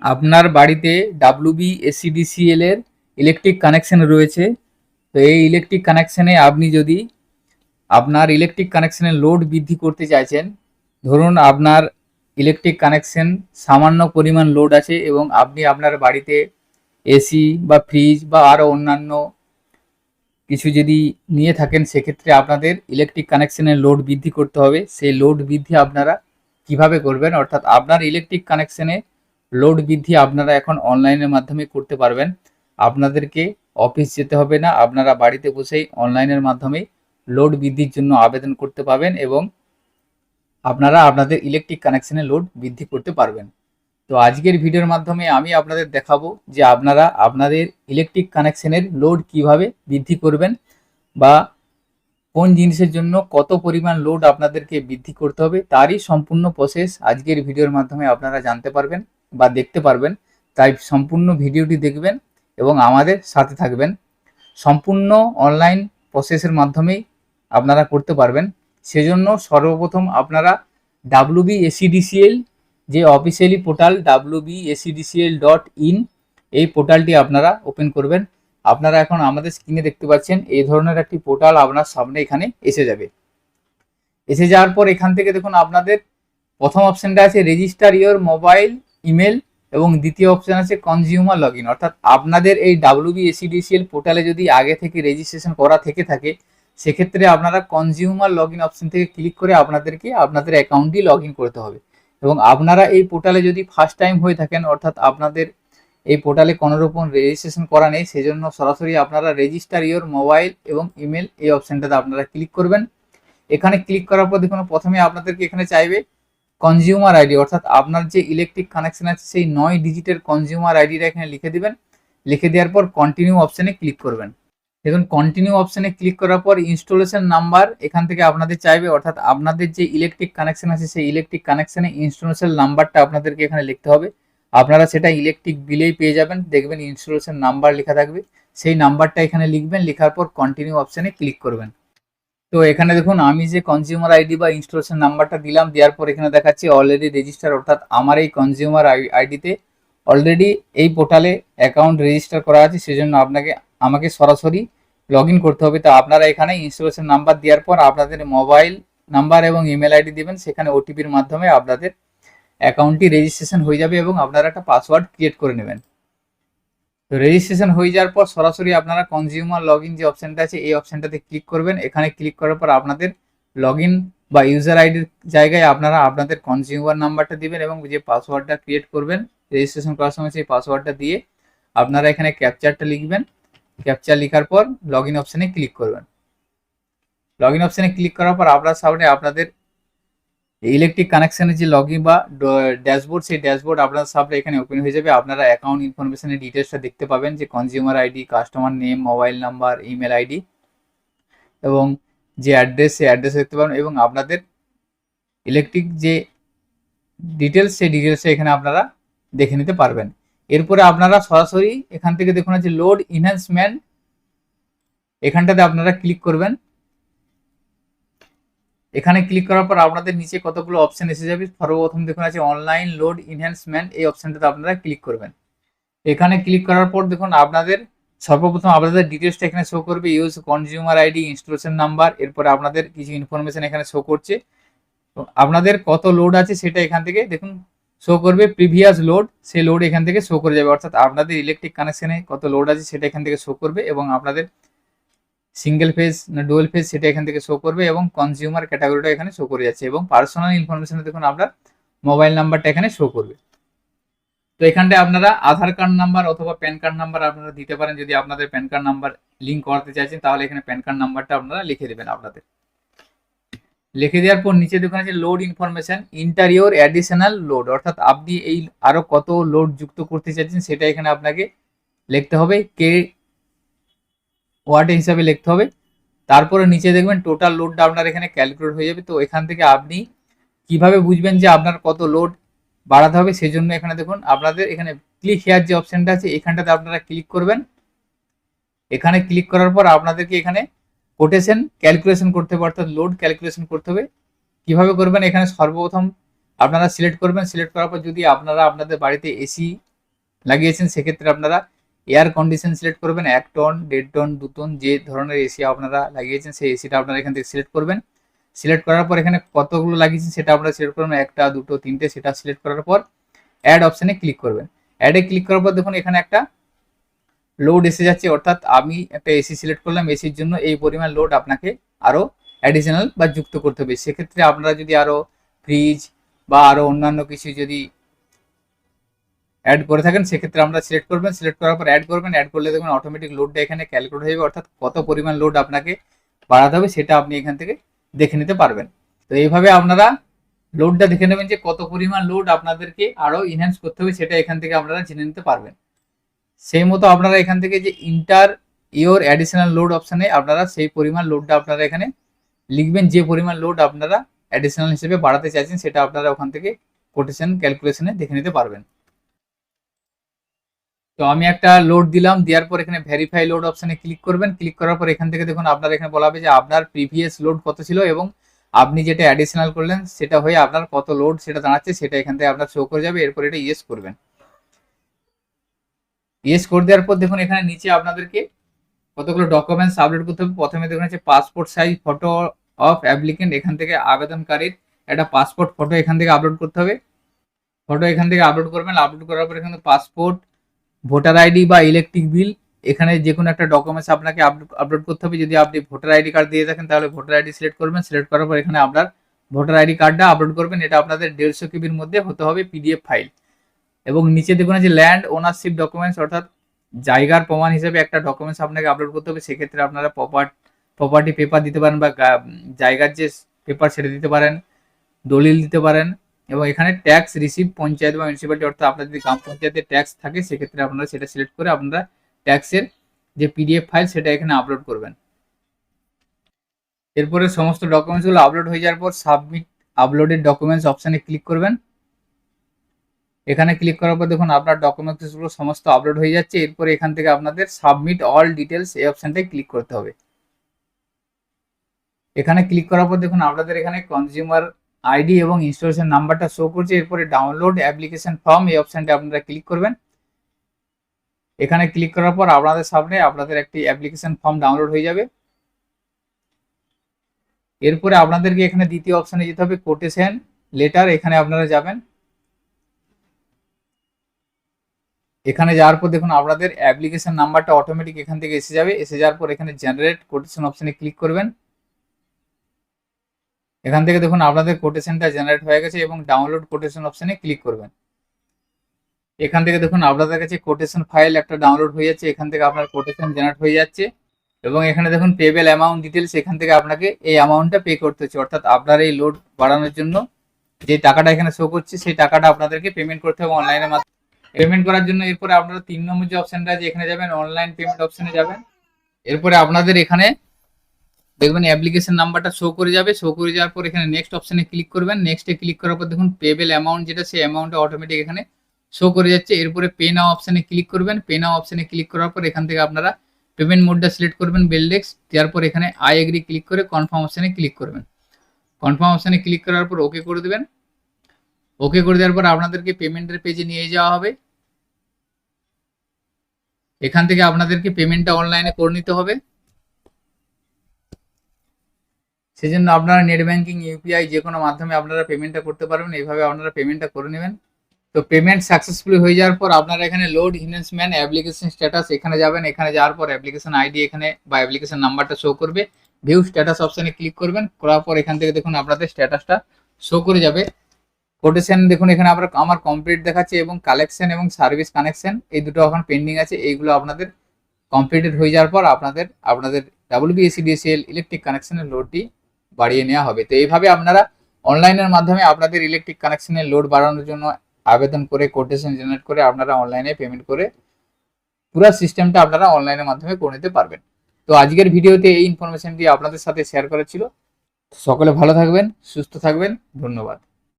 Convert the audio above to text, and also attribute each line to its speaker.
Speaker 1: আপনার বাড়িতে WB/AC/DCL এর ইলেকট্রিক কানেকশন রয়েছে। তো এই ইলেকট্রিক কানেকশনে আপনি যদি আপনার ইলেকট্রিক কানেকশনের লোড বৃদ্ধি করতে চাইছেন, ধরুন আপনার ইলেকট্রিক কানেকশন সামান্য পরিমাণ লোড আছে এবং আপনি আপনার বাড়িতে এসি বা ফ্রিজ বা আরও অন্যান্য কিছু যদি নিয়ে থাকেন, সেক্ষেত্রে আপনাদের ইলেকট্রিক কানেকশনের লোড বৃদ্ধি করতে হবে। সেই লোড বৃদ্ধি আপনারা কিভাবে করবেন, অর্থাৎ আপনার ইলেকট্রিক কানেকশনে লোড বৃদ্ধি আপনারা এখন অনলাইনের মাধ্যমে করতে পারবেন। আপনাদেরকে অফিস যেতে হবে না, আপনারা বাড়িতে বসেই অনলাইনের মাধ্যমে লোড বৃদ্ধির জন্য আবেদন করতে পারবেন এবং আপনারা আপনাদের ইলেকট্রিক কানেকশনে লোড বৃদ্ধি করতে পারবেন। তো আজকের ভিডিওর মাধ্যমে আমি আপনাদের দেখাবো যে আপনারা আপনাদের ইলেকট্রিক কানেকশনের লোড কিভাবে বৃদ্ধি করবেন বা কোন জিনিসের জন্য কত পরিমাণ লোড আপনাদেরকে বৃদ্ধি করতে হবে, তারই সম্পূর্ণ প্রসেস আজকের ভিডিওর মাধ্যমে আপনারা জানতে পারবেন বা দেখতে পারবেন। তাই সম্পূর্ণ ভিডিওটি দেখবেন এবং আমাদের সাথে থাকবেন। সম্পূর্ণ অনলাইন প্রসেসের মাধ্যমেই আপনারা করতে পারবেন। সেজন্য সর্বপ্রথম আপনারা WB/AC/DCL যে অফিসিয়ালি পোর্টাল WB/AC/DCL.in, এই পোর্টালটি আপনারা ওপেন করবেন। আপনারা এখন আমাদের স্ক্রিনে দেখতে পাচ্ছেন এই ধরনের একটি পোর্টাল আপনার সামনে এখানে এসে যাবে। এসে যাওয়ার পর এখান থেকে দেখুন আপনাদের প্রথম অপশানটা আছে রেজিস্টার ইওর মোবাইল ইমেল এবং দ্বিতীয় অপশান আছে কনজিউমার লগ ইন। অর্থাৎ আপনাদের এই WB/AC/DCL পোর্টালে যদি আগে থেকে রেজিস্ট্রেশন করা থেকে থাকে, সেক্ষেত্রে আপনারা কনজিউমার লগ ইন অপশান থেকে ক্লিক করে আপনাদেরকে আপনাদের অ্যাকাউন্টটি লগ ইন করতে হবে। এবং আপনারা এই পোর্টালে যদি ফার্স্ট টাইম হয়ে থাকেন, অর্থাৎ আপনাদের এই পোর্টালে কোনো রকম রেজিস্ট্রেশন করা নেই, সেজন্য সরাসরি আপনারা রেজিস্টার ইওর মোবাইল এবং ইমেল এই অপশানটাতে আপনারা ক্লিক করবেন। এখানে ক্লিক করার পর দেখুন প্রথমে আপনাদেরকে এখানে চাইবে কনজিউমার আইডি, অর্থাৎ আপনার যে ইলেকট্রিক কানেকশন আছে সেই 9 ডিজিটের কনজিউমার আইডিটা এখানে লিখে দিবেন। লিখে দেওয়ার পর কন্টিনিউ অপশানে ক্লিক করবেন। দেখুন কন্টিনিউ অপশানে ক্লিক করার পর ইনস্টলেশন নাম্বার এখান থেকে আপনাদের চাইবে, অর্থাৎ আপনাদের যে ইলেকট্রিক কানেকশন আছে সেই ইলেকট্রিক কানেকশনে ইনস্টলেশন নাম্বারটা আপনাদেরকে এখানে লিখতে হবে। আপনারা সেটা ইলেকট্রিক বিলেই পেয়ে যাবেন, দেখবেন ইনস্টলেশন নাম্বার লেখা থাকবে, সেই নাম্বারটা এখানে লিখবেন। লেখার পর কন্টিনিউ অপশানে ক্লিক করবেন। তো এখানে দেখুন আমি যে কনজিউমার আইডি বা ইনস্টলেশন নাম্বারটা দিলাম, দেওয়ার পর এখানে দেখাচ্ছে অলরেডি রেজিস্টার, অর্থাৎ আমার এই কনজিউমার আইডিতে অলরেডি এই পোর্টালে অ্যাকাউন্ট রেজিস্টার করা আছে, সেজন্য আমাকে সরাসরি লগ ইন করতে হবে। তো আপনারা এখানে ইনস্টলেশন নাম্বার দেওয়ার পর আপনাদের মোবাইল নাম্বার এবং ইমেল আইডি দেবেন, সেখানে ওটিপির মাধ্যমে আপনাদের অ্যাকাউন্টটি রেজিস্ট্রেশন হয়ে যাবে এবং আপনারা একটা পাসওয়ার্ড ক্রিয়েট করে নেবেন। তো রেজিস্ট্রেশন হয়ে যাওয়ার পর সরাসরি আপনারা কনজিউমার লগ ইন যে অপশানটা আছে এই অপশানটাতে ক্লিক করবেন। এখানে ক্লিক করার পর আপনাদের লগ ইন বা ইউজার আইডির জায়গায় আপনারা আপনাদের কনজিউমার নাম্বারটা দিবেন এবং যে পাসওয়ার্ডটা ক্রিয়েট করবেন রেজিস্ট্রেশন করার সময় সেই পাসওয়ার্ডটা দিয়ে আপনারা এখানে ক্যাপচারটা লিখবেন। ক্যাপচার লেখার পর লগ ইন অপশানে ক্লিক করবেন। লগ ইন অপশানে ক্লিক করার পর আপনার সামনে আপনাদের ইলেকট্রিক কানেকশনের যে লগ ইন বা ড্যাশবোর্ড, সেই ড্যাশবোর্ড আপনার সামনে এখানে ওপেন হয়ে যাবে। আপনারা অ্যাকাউন্ট ইনফরমেশনের ডিটেলসটা দেখতে পাবেন, যে consumer ID, customer name, mobile number, email ID এবং যে অ্যাড্রেস, সেই অ্যাড্রেস দেখতে পাবেন এবং আপনাদের ইলেকট্রিক যে ডিটেলস, সেই ডিটেলসটা এখানে আপনারা দেখে নিতে পারবেন। এরপরে আপনারা সরাসরি এখান থেকে দেখুন আছে লোড ইনহ্যান্সমেন্ট, এখানটাতে আপনারা ক্লিক করবেন। এখানে ক্লিক করার পর আপনাদের নিচে কতগুলো অপশন এসে যাবে। সর্বপ্রথম দেখুন আছে অনলাইন লোড ইনহ্যান্সমেন্ট, এই অপশনটাতে আপনারা ক্লিক করবেন। এখানে ক্লিক করার পর দেখুন আপনাদের সর্বপ্রথম আপনাদের ডিটেলসটা এখানে শো করবে, use consumer ID, installation number, এরপরে আপনাদের কিছু ইনফরমেশন এখানে শো করছে। তো আপনাদের কত লোড আছে সেটা এখান থেকে দেখুন শো করবে। প্রিভিয়াস লোড, সেই লোড এখান থেকে শো করে যাবে, অর্থাৎ আপনাদের ইলেকট্রিক কানেকশনে কত লোড আছে সেটা এখান থেকে শো করবে এবং আপনাদের সিঙ্গেল ফেজ না ডুয়েল ফেজ সেটা এখান থেকে শো করবে এবং কনজিউমার ক্যাটাগরিটা এখানে শো করে যাচ্ছে এবং পার্সোনাল ইনফরমেশন দেখুন আপনার মোবাইল নাম্বারটা এখানে শো করবে। তো এখানটায় আপনারা আধার কার্ড নাম্বার অথবা প্যান কার্ড নাম্বার আপনারা দিতে পারেন। যদি আপনাদের প্যান কার্ড নাম্বার লিঙ্ক করাতে চাইছেন তাহলে এখানে প্যান কার্ড নাম্বারটা আপনারা লিখে দেবেন। আপনাদের লিখে দেওয়ার পর নিচে দেখুন আছে load information, interior additional load, অর্থাৎ আপনি এই আরো কত লোড যুক্ত করতে চাইছেন সেটা এখানে আপনাকে লিখতে হবে, কে ওয়াট হিসাবে লিখতে হবে। তারপরে নিচে দেখবেন টোটাল লোডটা আপনার এখানে ক্যালকুলেট হয়ে যাবে। তো এখান থেকে আপনি কিভাবে বুঝবেন যে আপনার কত লোড বাড়াতে হবে, সেই জন্য এখানে দেখুন আপনাদের এখানে ক্লিক হেয়ার যে অপশনটা আছে এখানটাতে আপনারা ক্লিক করবেন। এখানে ক্লিক করার পর আপনাদেরকে এখানে কোটেশন ক্যালকুলেশন করতে হবে, অর্থাৎ লোড ক্যালকুলেশন করতে হবে। কিভাবে করবেন, এখানে সর্বপ্রথম আপনারা সিলেক্ট করবেন। সিলেক্ট করার পর যদি আপনারা আপনাদের বাড়িতে এসি লাগিয়েছেন সেক্ষেত্রে আপনারা এয়ার কন্ডিশন সিলেক্ট করবেন, 1 টন 1.5 টন 2 টন যে ধরনের এসি আপনারা লাগিয়েছেন সেই এসিটা আপনারা এখান থেকে সিলেক্ট করবেন। সিলেক্ট করার পর এখানে কতগুলো লাগিয়েছেন সেটা আপনারা সিলেক্ট করবেন, 1টা 2টো 3টে, সেটা সিলেক্ট করার পর অ্যাড অপশানে ক্লিক করবেন। অ্যাডে ক্লিক করার পর দেখুন এখানে একটা লোড এসে যাচ্ছে, অর্থাৎ আমি একটা এসি সিলেক্ট করলাম, এসির জন্য এই পরিমাণ লোড আপনাকে আরও অ্যাডিশনাল বা যুক্ত করতে হবে। সেক্ষেত্রে আপনারা যদি আরও ফ্রিজ বা আরও অন্যান্য কিছু যদি অ্যাড করে থাকেন সেক্ষেত্রে আমরা সিলেক্ট করবেন, সিলেক্ট করার পর অ্যাড করবেন। অ্যাড করলে দেখবেন অটোমেটিক লোডটা এখানে ক্যালকুলেট হয়ে যাবে, অর্থাৎ কত পরিমাণ লোড আপনাকে বাড়াতে হবে সেটা আপনি এখান থেকে দেখে নিতে পারবেন। তো এইভাবে আপনারা লোডটা দেখে নেবেন যে কত পরিমাণ লোড আপনাদেরকে আরও ইনহ্যান্স করতে হবে সেটা এখান থেকে আপনারা জেনে নিতে পারবেন। সেই মতো আপনারা এখান থেকে যে ইন্টার ইওর অ্যাডিশনাল লোড অপশানে আপনারা সেই পরিমাণ লোডটা আপনারা এখানে লিখবেন, যে পরিমাণ লোড আপনারা অ্যাডিশনাল হিসেবে বাড়াতে চাইছেন সেটা আপনারা ওখান থেকে কোটেশন ক্যালকুলেশনে দেখে নিতে পারবেন। তো আমি একটা লোড দিলাম, দেওয়ার পর এখানে ভেরিফাই লোড অপশানে ক্লিক করবেন। ক্লিক করার পর এখান থেকে দেখুন আপনার এখানে বলা হবে যে আপনার প্রিভিয়াস লোড কত ছিল এবং আপনি যেটা অ্যাডিশনাল করলেন সেটা হয়ে আপনার কত লোড সেটা দাঁড়াচ্ছে সেটা এখান থেকে আপনার শো করে যাবে। এরপর এটা ইয়েস করবেন। ইয়েস করে দেওয়ার পর দেখুন এখানে নিচে আপনাদেরকে কতগুলো ডকুমেন্টস আপলোড করতে হবে। প্রথমে দেখুন হচ্ছে passport size photo of applicant, এখান থেকে আবেদনকারীর একটা পাসপোর্ট ফটো এখান থেকে আপলোড করতে হবে। ফটো এখান থেকে আপলোড করবেন। আপলোড করার পর এখানে পাসপোর্ট, ভোটার আইডি বা ইলেকট্রিক বিল, এখানে যে কোনো একটা ডকুমেন্টস আপনাকে আপলোড করতে হবে। যদি আপনি ভোটার আইডি কার্ড দিয়ে থাকেন তাহলে ভোটার আইডি সিলেক্ট করবেন। সিলেক্ট করার পর এখানে আপনার ভোটার আইডি কার্ডটা আপলোড করবেন। এটা আপনাদের 150 কেবির মধ্যে হতে হবে পিডিএফ ফাইল। এবং নিচে দেখুন যে ল্যান্ড ওনারশিপ ডকুমেন্টস, অর্থাৎ জায়গার প্রমাণ হিসেবে একটা ডকুমেন্টস আপনাকে আপলোড করতে হবে। সেক্ষেত্রে আপনারা প্রপার্টি পেপার দিতে পারেন বা জায়গার যে পেপার সেটা দিতে পারেন, দলিল দিতে পারেন। এবং এখানে ট্যাক্স রিসিভ পঞ্চায়েত বা মিউনিসিপ্যালিটি, অর্থাৎ আপনার যদি গ্রাম পঞ্চায়েতের ট্যাক্স থাকে সেক্ষেত্রে আপনারা সেটা সিলেক্ট করে আপনারা ট্যাক্সের যে পিডিএফ ফাইল সেটা এখানে আপলোড করবেন। এরপরে সমস্ত ডকুমেন্টসগুলো আপলোড হয়ে যাওয়ার পর সাবমিট আপলোডেড ডকুমেন্টস অপশানে ক্লিক করবেন। এখানে ক্লিক করার পর দেখুন আপনার ডকুমেন্টসগুলো সমস্ত আপলোড হয়ে যাচ্ছে। এরপরে এখান থেকে আপনাদের সাবমিট অল ডিটেলস এই অপশানটায় ক্লিক করতে হবে। এখানে ক্লিক করার পর দেখুন আপনাদের এখানে কনজিউমার আইডি এবং ইনস্টলেশন নাম্বারটা শো করছে। এরপরে ডাউনলোড অ্যাপ্লিকেশন ফর্ম এই অপশানটা আপনারা ক্লিক করবেন। এখানে ক্লিক করার পর আপনাদের সামনে আপনাদের একটি অ্যাপ্লিকেশন ফর্ম ডাউনলোড হয়ে যাবে। এরপরে আপনাদেরকে এখানে দ্বিতীয় অপশানে যেতে হবে কোটেশন লেটার, এখানে আপনারা যাবেন। এখানে যাওয়ার পর দেখুন আপনাদের অ্যাপ্লিকেশন নাম্বারটা অটোমেটিক এখান থেকে এসে যাবে। এসে যাওয়ার পর এখানে জেনারেট কোটেশন অপশানে ক্লিক করবেন। এখান থেকে দেখুন আপনাদের কোটেশনটা জেনারেট হয়ে গেছে এবং ডাউনলোড কোটেশন অপশানে ক্লিক করবেন। এখান থেকে দেখুন আপনাদের কাছে কোটেশন ফাইল একটা ডাউনলোড হয়ে যাচ্ছে। এখান থেকে আপনার কোটেশন জেনারেট হয়ে যাচ্ছে এবং এখানে দেখুন পেবেল অ্যামাউন্ট ডিটেলস, এখান থেকে আপনাকে এই অ্যামাউন্টটা পে করতে হচ্ছে, অর্থাৎ আপনার এই লোড বাড়ানোর জন্য যে টাকাটা এখানে শো করছে সেই টাকাটা আপনাদেরকে পেমেন্ট করতে হবে অনলাইনের মাধ্যমে। পেমেন্ট করার জন্য এরপরে আপনারা 3 নম্বর যে অপশানটা আছে এখানে যাবেন, অনলাইন পেমেন্ট অপশানে যাবেন। এরপরে আপনাদের এখানে দেখবেন অ্যাপ্লিকেশন নাম্বারটা শো করে যাবে। শো করে যাওয়ার পর এখানে নেক্সট অপশানে ক্লিক করবেন। নেক্সটে ক্লিক করার পর দেখুন পেবেল অ্যামাউন্ট যেটা সেই অ্যামাউন্টটা অটোমেটিক এখানে শো করে যাচ্ছে। এরপরে পে নাও অপশানে ক্লিক করবেন। পে নাও অপশানে ক্লিক করার পর এখান থেকে আপনারা পেমেন্ট মোডটা সিলেক্ট করবেন বেলডেক্স, দেওয়ার পর এখানে আই এগ্রি ক্লিক করে কনফার্ম অপশানে ক্লিক করবেন। কনফার্ম অপশানে ক্লিক করার পর ওকে করে দেবেন। ওকে করে দেওয়ার পর আপনাদেরকে পেমেন্টের পেজে নিয়ে যাওয়া হবে। এখান থেকে আপনাদেরকে পেমেন্টটা অনলাইনে করে নিতে হবে। সেজন্য আপনারা নেট ব্যাঙ্কিং, ইউপিআই যে কোনো মাধ্যমে আপনারা পেমেন্টটা করতে পারবেন। এইভাবে আপনারা পেমেন্টটা করে নেবেন। তো পেমেন্ট সাকসেসফুলি হয়ে যাওয়ার পর আপনারা এখানে লোড ইনহ্যান্সমেন্ট অ্যাপ্লিকেশন স্ট্যাটাস এখানে যাবেন। এখানে যাওয়ার পর অ্যাপ্লিকেশন আইডি এখানে বা অ্যাপ্লিকেশন নাম্বারটা শো করবে। ভিউ স্ট্যাটাস অপশানে ক্লিক করবেন। করার পর এখান থেকে দেখুন আপনাদের স্ট্যাটাসটা শো করে যাবে। কোটেশন দেখুন এখানে আমার কমপ্লিট দেখাচ্ছে এবং কালেকশন এবং সার্ভিস কানেকশন এই দুটো এখন পেন্ডিং আছে। এইগুলো আপনাদের কমপ্লিটেড হয়ে যাওয়ার পর আপনাদের WBSEDCL ইলেকট্রিক কানেকশনের লোডটি বাড়িয়ে নেওয়া হবে। তো এইভাবে আপনারা অনলাইনের মাধ্যমে আপনাদের ইলেকট্রিক কানেকশনের লোড বাড়ানোর জন্য আবেদন করে কোটেশন জেনারেট করে আপনারা অনলাইনে পেমেন্ট করে পুরো সিস্টেমটা আপনারা অনলাইনের মাধ্যমে করে নিতে পারবেন। তো আজকের ভিডিওতে এই ইনফরমেশনটি আপনাদের সাথে শেয়ার করা ছিল। সকলে ভালো থাকবেন, সুস্থ থাকবেন। ধন্যবাদ।